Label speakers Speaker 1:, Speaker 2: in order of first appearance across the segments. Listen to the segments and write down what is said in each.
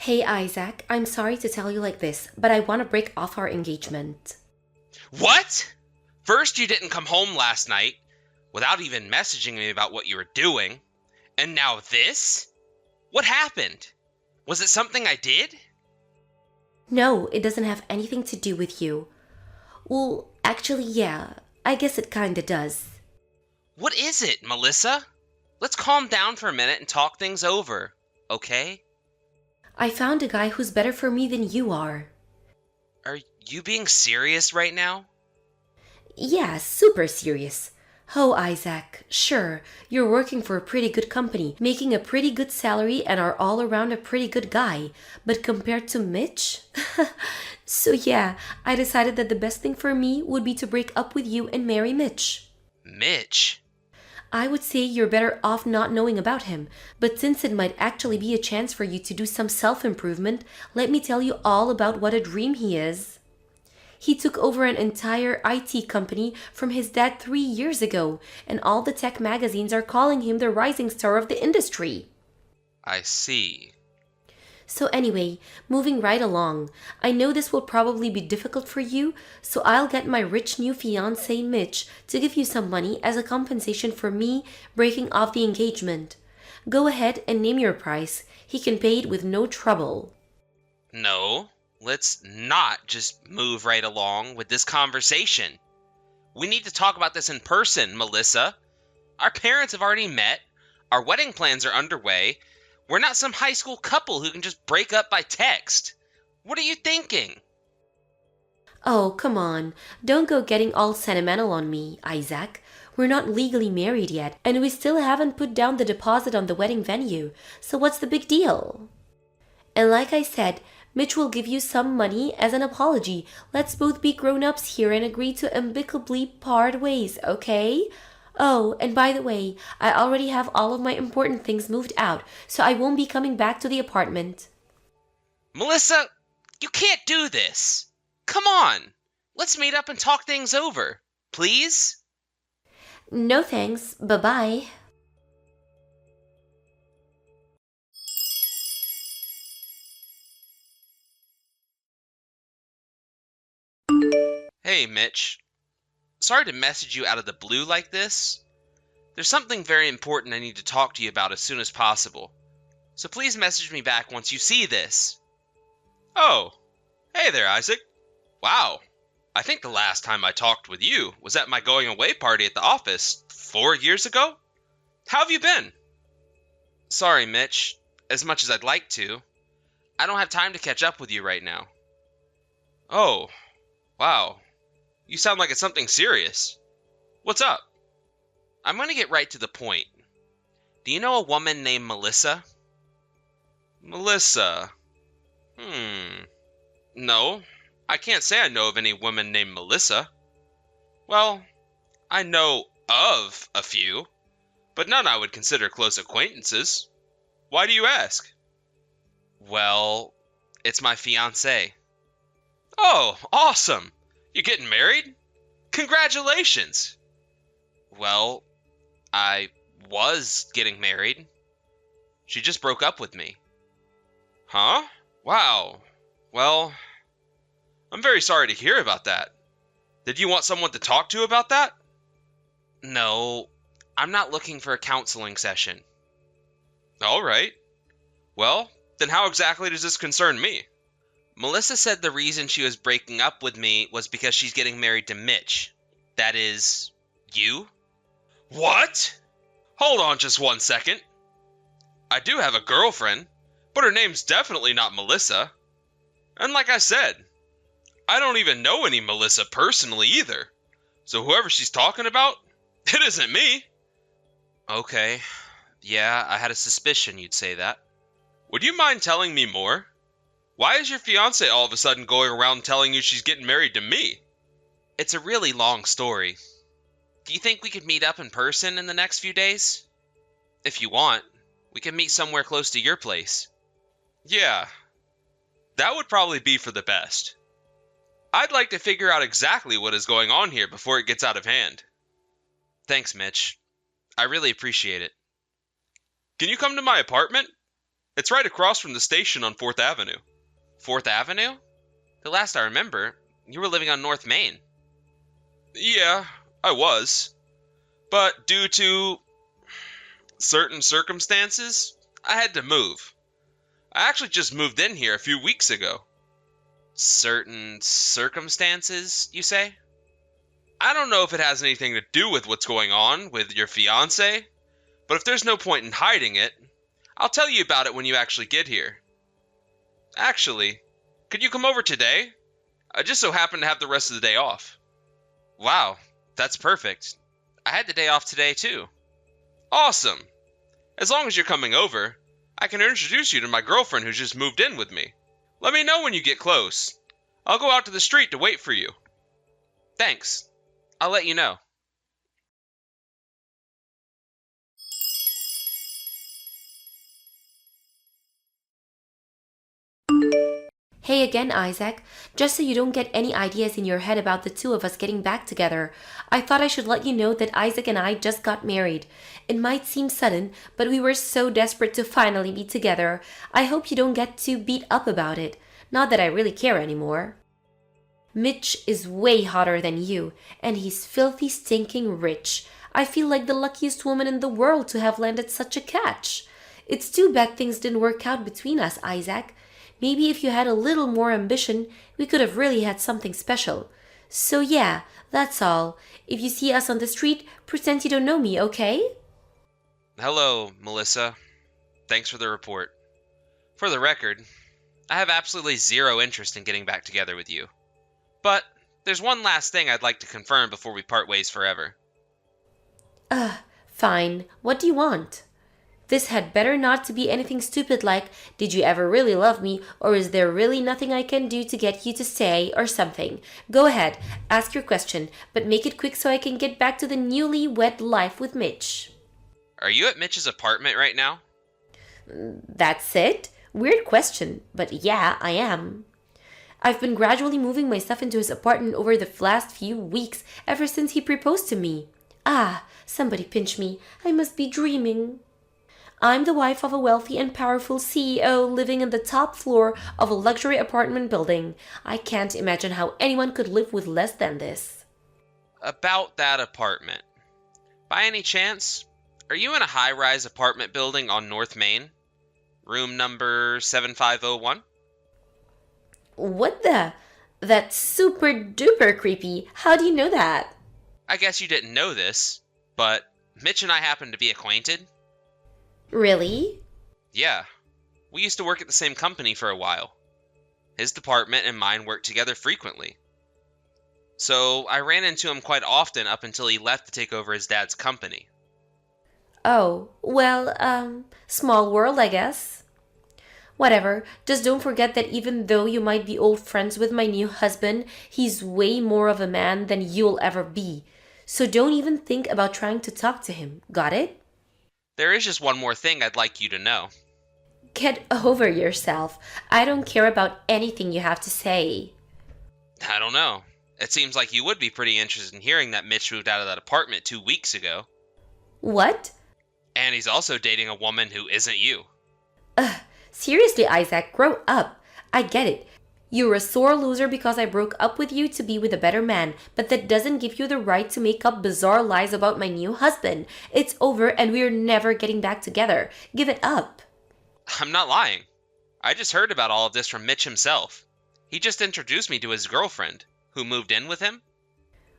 Speaker 1: Hey Isaac, I'm sorry to tell you like this, but I want to break off our engagement.
Speaker 2: What? First, you didn't come home last night without even messaging me about what you were doing. And now this? What happened? Was it something I did?
Speaker 1: No, it doesn't have anything to do with you. Well, actually, yeah, I guess it kinda does.
Speaker 2: What is it, Melissa? Let's calm down for a minute and talk things over, okay?
Speaker 1: I found a guy who's better for me than you are.
Speaker 2: Are you being serious right now?
Speaker 1: Yeah, super serious. Oh, Isaac, sure, you're working for a pretty good company, making a pretty good salary, and are all around a pretty good guy. But compared to Mitch? So, yeah, I decided that the best thing for me would be to break up with you and marry Mitch.
Speaker 2: Mitch?
Speaker 1: I would say you're better off not knowing about him, but since it might actually be a chance for you to do some self improvement, let me tell you all about what a dream he is. He took over an entire IT company from his dad 3 years ago, and all the tech magazines are calling him the rising star of the industry.
Speaker 2: I see.
Speaker 1: So, anyway, moving right along, I know this will probably be difficult for you, so I'll get my rich new fiance Mitch to give you some money as a compensation for me breaking off the engagement. Go ahead and name your price. He can pay it with no trouble.
Speaker 2: No, let's not just move right along with this conversation. We need to talk about this in person, Melissa. Our parents have already met. Our wedding plans are underway. We're not some high school couple who can just break up by text. What are you thinking?
Speaker 1: Oh, come on. Don't go getting all sentimental on me, Isaac. We're not legally married yet, and we still haven't put down the deposit on the wedding venue, so what's the big deal? And like I said, Mitch will give you some money as an apology. Let's both be grown ups here and agree to amicably part ways, okay? Oh, and by the way, I already have all of my important things moved out, so I won't be coming back to the apartment.
Speaker 2: Melissa, you can't do this. Come on. Let's meet up and talk things over. Please?
Speaker 1: No thanks, bye bye.
Speaker 2: Hey, Mitch. Sorry to message you out of the blue like this. There's something very important I need to talk to you about as soon as possible. So please message me back once you see this. Oh, hey there, Isaac. Wow. I think the last time I talked with you was at my going away party at the office 4 years ago? How have you been? Sorry, Mitch. As much as I'd like to, I don't have time to catch up with you right now. Oh, wow. You sound like it's something serious. What's up? I'm going to get right to the point. Do you know a woman named Melissa? Melissa? No, I can't say I know of any woman named Melissa. Well, I know of a few, but none I would consider close acquaintances. Why do you ask? Well, it's my fiance. Oh, awesome! You're getting married? Congratulations! Well, I was getting married. She just broke up with me. Huh? Wow. Well, I'm very sorry to hear about that. Did you want someone to talk to about that? No, I'm not looking for a counseling session. All right. Well, then how exactly does this concern me? Melissa said the reason she was breaking up with me was because she's getting married to Mitch. That is, you? What? Hold on just 1 second. I do have a girlfriend, but her name's definitely not Melissa. And like I said, I don't even know any Melissa personally either. So whoever she's talking about, it isn't me. Okay. Yeah, I had a suspicion you'd say that. Would you mind telling me more? Why is your fiance all of a sudden going around telling you she's getting married to me? It's a really long story. Do you think we could meet up in person in the next few days? If you want, we can meet somewhere close to your place. Yeah, that would probably be for the best. I'd like to figure out exactly what is going on here before it gets out of hand. Thanks, Mitch. I really appreciate it. Can you come to my apartment? It's right across from the station on 4th Avenue. 4th Avenue? The last I remember, you were living on North Main. Yeah, I was. But due to certain circumstances, I had to move. I actually just moved in here a few weeks ago. Certain circumstances, you say? I don't know if it has anything to do with what's going on with your fiance, but if there's no point in hiding it, I'll tell you about it when you actually get here. Actually, could you come over today? I just so happen to have the rest of the day off. Wow, that's perfect. I had the day off today too. Awesome. As long as you're coming over, I can introduce you to my girlfriend who's just moved in with me. Let me know when you get close. I'll go out to the street to wait for you. Thanks. I'll let you know.
Speaker 1: Hey again, Isaac. Just so you don't get any ideas in your head about the two of us getting back together, I thought I should let you know that Isaac and I just got married. It might seem sudden, but we were so desperate to finally be together. I hope you don't get too beat up about it. Not that I really care anymore. Mitch is way hotter than you, and he's filthy stinking rich. I feel like the luckiest woman in the world to have landed such a catch. It's too bad things didn't work out between us, Isaac. Maybe if you had a little more ambition, we could have really had something special. So yeah, that's all. If you see us on the street, pretend you don't know me, okay?
Speaker 2: Hello, Melissa. Thanks for the report. For the record, I have absolutely zero interest in getting back together with you. But there's one last thing I'd like to confirm before we part ways forever.
Speaker 1: Fine. What do you want? This had better not to be anything stupid like, did you ever really love me, or is there really nothing I can do to get you to stay, or something. Go ahead, ask your question, but make it quick so I can get back to the newly-wed life with Mitch.
Speaker 2: Are you at Mitch's apartment right now?
Speaker 1: That's it? Weird question, but yeah, I am. I've been gradually moving my stuff into his apartment over the last few weeks, ever since he proposed to me. Ah, somebody pinch me. I must be dreaming. I'm the wife of a wealthy and powerful CEO living in the top floor of a luxury apartment building. I can't imagine how anyone could live with less than this.
Speaker 2: About that apartment. By any chance, are you in a high-rise apartment building on North Main? Room number 7501?
Speaker 1: What the? That's super duper creepy. How do you know that?
Speaker 2: I guess you didn't know this, but Mitch and I happen to be acquainted.
Speaker 1: Really?
Speaker 2: Yeah, we used to work at the same company for a while. His department and mine worked together frequently. So I ran into him quite often up until he left to take over his dad's company.
Speaker 1: Oh, well, small world, I guess. Whatever, just don't forget that even though you might be old friends with my new husband, he's way more of a man than you'll ever be. So don't even think about trying to talk to him, got it?
Speaker 2: There is just one more thing I'd like you to know.
Speaker 1: Get over yourself. I don't care about anything you have to say.
Speaker 2: I don't know. It seems like you would be pretty interested in hearing that Mitch moved out of that apartment 2 weeks ago.
Speaker 1: What?
Speaker 2: And he's also dating a woman who isn't you.
Speaker 1: Seriously, Isaac, grow up. I get it. You're a sore loser because I broke up with you to be with a better man, but that doesn't give you the right to make up bizarre lies about my new husband. It's over and we're never getting back together. Give it up.
Speaker 2: I'm not lying. I just heard about all of this from Mitch himself. He just introduced me to his girlfriend, who moved in with him.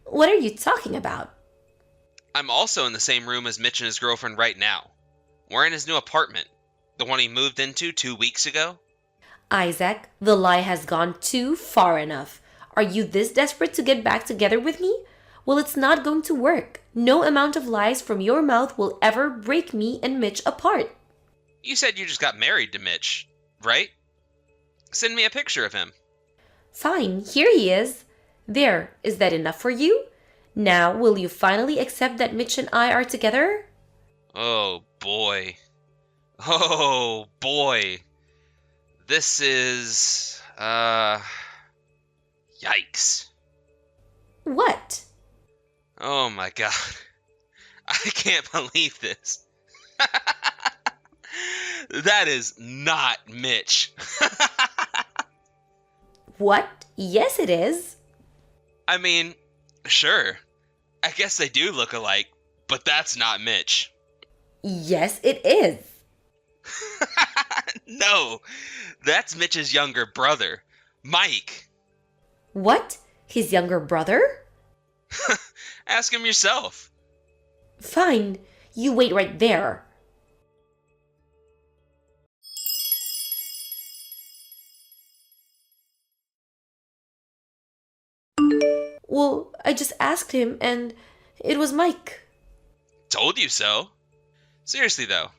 Speaker 1: What are you talking about?
Speaker 2: I'm also in the same room as Mitch and his girlfriend right now. We're in his new apartment, the one he moved into 2 weeks ago.
Speaker 1: Isaac, the lie has gone too far enough. Are you this desperate to get back together with me? Well, it's not going to work. No amount of lies from your mouth will ever break me and Mitch apart.
Speaker 2: You said you just got married to Mitch, right? Send me a picture of him.
Speaker 1: Fine, here he is. There, is that enough for you? Now, will you finally accept that Mitch and I are together?
Speaker 2: Oh boy. Oh boy. This is, yikes.
Speaker 1: What?
Speaker 2: Oh my god. I can't believe this. That is not Mitch.
Speaker 1: What? Yes, it is.
Speaker 2: I mean, sure. I guess they do look alike, but that's not Mitch.
Speaker 1: Yes, it is.
Speaker 2: No, that's Mitch's younger brother, Mike.
Speaker 1: What? His younger brother?
Speaker 2: Ask him yourself.
Speaker 1: Fine. You wait right there. Well, I just asked him and it was Mike.
Speaker 2: Told you so. Seriously, though,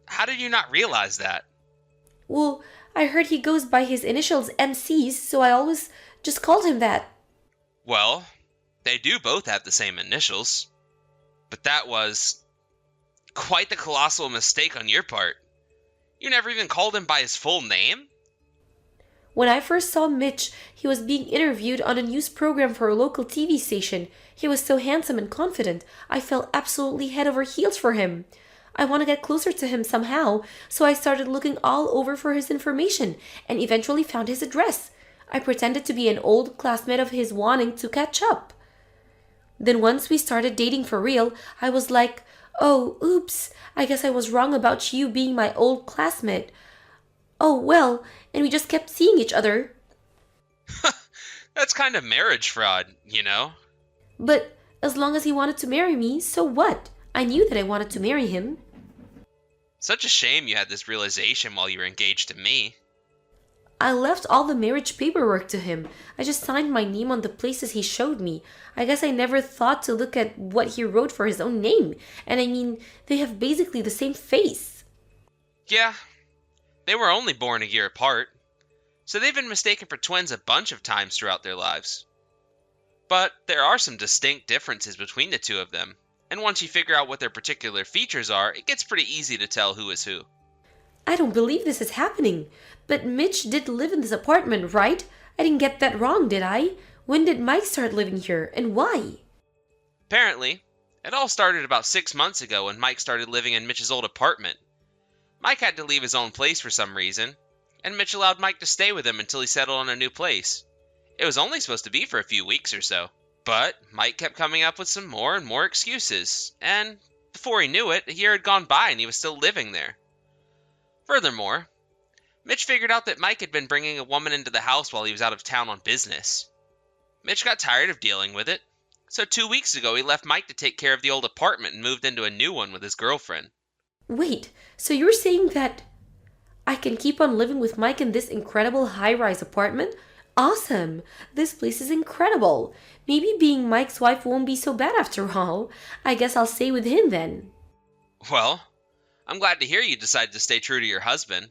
Speaker 2: how did you not realize that?
Speaker 1: Well, I heard he goes by his initials MCs, so I always just called him that.
Speaker 2: Well, they do both have the same initials. But that was quite the colossal mistake on your part. You never even called him by his full name?
Speaker 1: When I first saw Mitch, he was being interviewed on a news program for a local TV station. He was so handsome and confident. I fell absolutely head over heels for him. I want to get closer to him somehow, so I started looking all over for his information and eventually found his address. I pretended to be an old classmate of his wanting to catch up. Then once we started dating for real, I was like, oh, oops, I guess I was wrong about you being my old classmate. Oh, well, and we just kept seeing each other.
Speaker 2: That's kind of marriage fraud, you know?
Speaker 1: But as long as he wanted to marry me, so what? I knew that I wanted to marry him.
Speaker 2: Such a shame you had this realization while you were engaged to me.
Speaker 1: I left all the marriage paperwork to him. I just signed my name on the places he showed me. I guess I never thought to look at what he wrote for his own name. And I mean, they have basically the same face.
Speaker 2: Yeah, they were only born a year apart, so they've been mistaken for twins a bunch of times throughout their lives. But there are some distinct differences between the two of them, and once you figure out what their particular features are, it gets pretty easy to tell who is who.
Speaker 1: I don't believe this is happening. But Mitch did live in this apartment, right? I didn't get that wrong, did I? When did Mike start living here, and why?
Speaker 2: Apparently, it all started about 6 months ago when Mike started living in Mitch's old apartment. Mike had to leave his own place for some reason, and Mitch allowed Mike to stay with him until he settled on a new place. It was only supposed to be for a few weeks or so, but Mike kept coming up with some more and more excuses, and before he knew it, a year had gone by and he was still living there. Furthermore, Mitch figured out that Mike had been bringing a woman into the house while he was out of town on business. Mitch got tired of dealing with it, so 2 weeks ago he left Mike to take care of the old apartment and moved into a new one with his girlfriend.
Speaker 1: Wait, so you're saying that I can keep on living with Mike in this incredible high-rise apartment? Awesome! This place is incredible. Maybe being Mike's wife won't be so bad after all. I guess I'll stay with him then.
Speaker 2: Well, I'm glad to hear you decided to stay true to your husband.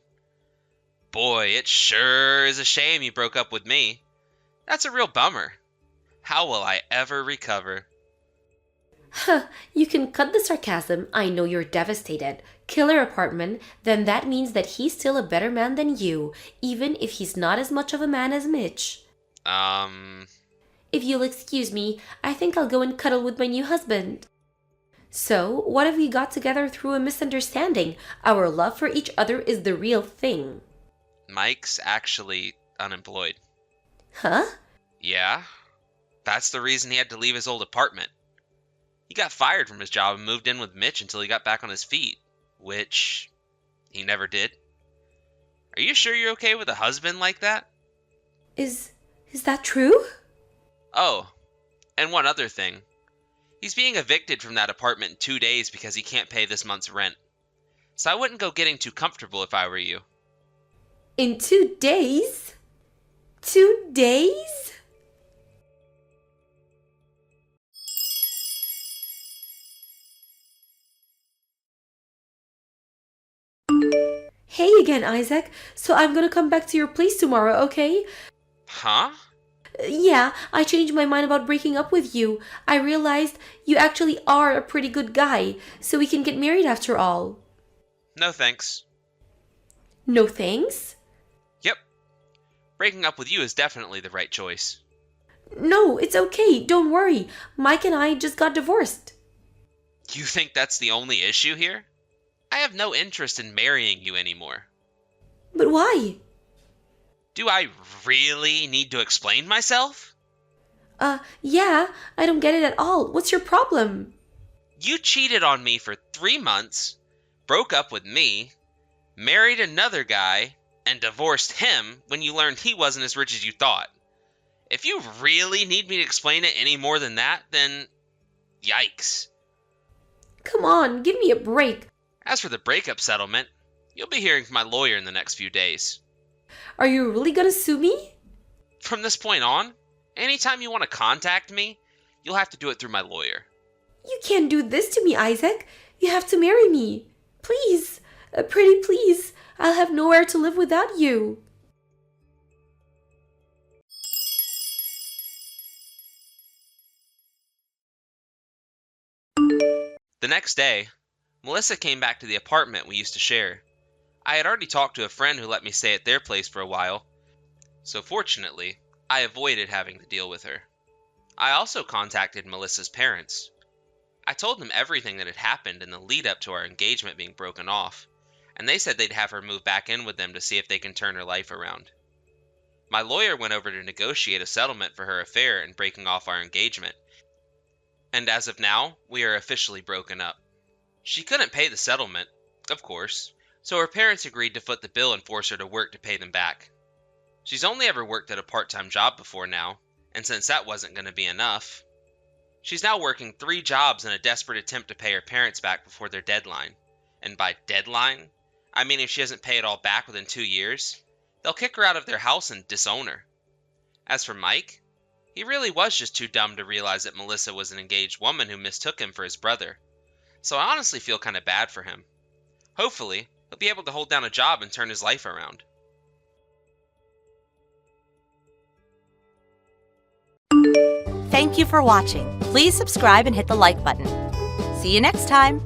Speaker 2: Boy, it sure is a shame you broke up with me. That's a real bummer. How will I ever recover?
Speaker 1: Huh, you can cut the sarcasm. I know you're devastated. Killer apartment, then that means that he's still a better man than you, even if he's not as much of a man as Mitch. If you'll excuse me, I think I'll go and cuddle with my new husband. So, what if we got together through a misunderstanding? Our love for each other is the real thing.
Speaker 2: Mike's actually unemployed.
Speaker 1: Huh?
Speaker 2: Yeah, that's the reason he had to leave his old apartment. He got fired from his job and moved in with Mitch until he got back on his feet, which he never did. Are you sure you're okay with a husband like that?
Speaker 1: Is that true?
Speaker 2: Oh, and one other thing. He's being evicted from that apartment in 2 days because he can't pay this month's rent. So I wouldn't go getting too comfortable if I were you.
Speaker 1: In 2 days? 2 days? Hey again, Isaac. So I'm gonna come back to your place tomorrow, okay?
Speaker 2: Huh?
Speaker 1: Yeah, I changed my mind about breaking up with you. I realized you actually are a pretty good guy, so we can get married after all.
Speaker 2: No thanks.
Speaker 1: No thanks?
Speaker 2: Yep. Breaking up with you is definitely the right choice.
Speaker 1: No, it's okay. Don't worry. Mike and I just got divorced.
Speaker 2: You think that's the only issue here? I have no interest in marrying you anymore.
Speaker 1: But why?
Speaker 2: Do I really need to explain myself?
Speaker 1: Yeah, I don't get it at all. What's your problem?
Speaker 2: You cheated on me for 3 months, broke up with me, married another guy, and divorced him when you learned he wasn't as rich as you thought. If you really need me to explain it any more than that, then yikes.
Speaker 1: Come on, give me a break.
Speaker 2: As for the breakup settlement, you'll be hearing from my lawyer in the next few days.
Speaker 1: Are you really gonna sue me?
Speaker 2: From this point on, anytime you want to contact me, you'll have to do it through my lawyer.
Speaker 1: You can't do this to me, Isaac. You have to marry me. Please. Pretty please. I'll have nowhere to live without you.
Speaker 2: The next day, Melissa came back to the apartment we used to share. I had already talked to a friend who let me stay at their place for a while, so fortunately, I avoided having to deal with her. I also contacted Melissa's parents. I told them everything that had happened in the lead up to our engagement being broken off, and they said they'd have her move back in with them to see if they can turn her life around. My lawyer went over to negotiate a settlement for her affair and breaking off our engagement, and as of now, we are officially broken up. She couldn't pay the settlement, of course, so her parents agreed to foot the bill and force her to work to pay them back. She's only ever worked at a part-time job before now, and since that wasn't going to be enough, she's now working 3 jobs in a desperate attempt to pay her parents back before their deadline. And by deadline, I mean if she doesn't pay it all back within 2 years, they'll kick her out of their house and disown her. As for Mike, he really was just too dumb to realize that Melissa was an engaged woman who mistook him for his brother. So I honestly feel kind of bad for him. Hopefully, he'll be able to hold down a job and turn his life around.
Speaker 3: Thank you for watching. Please subscribe and hit the like button. See you next time.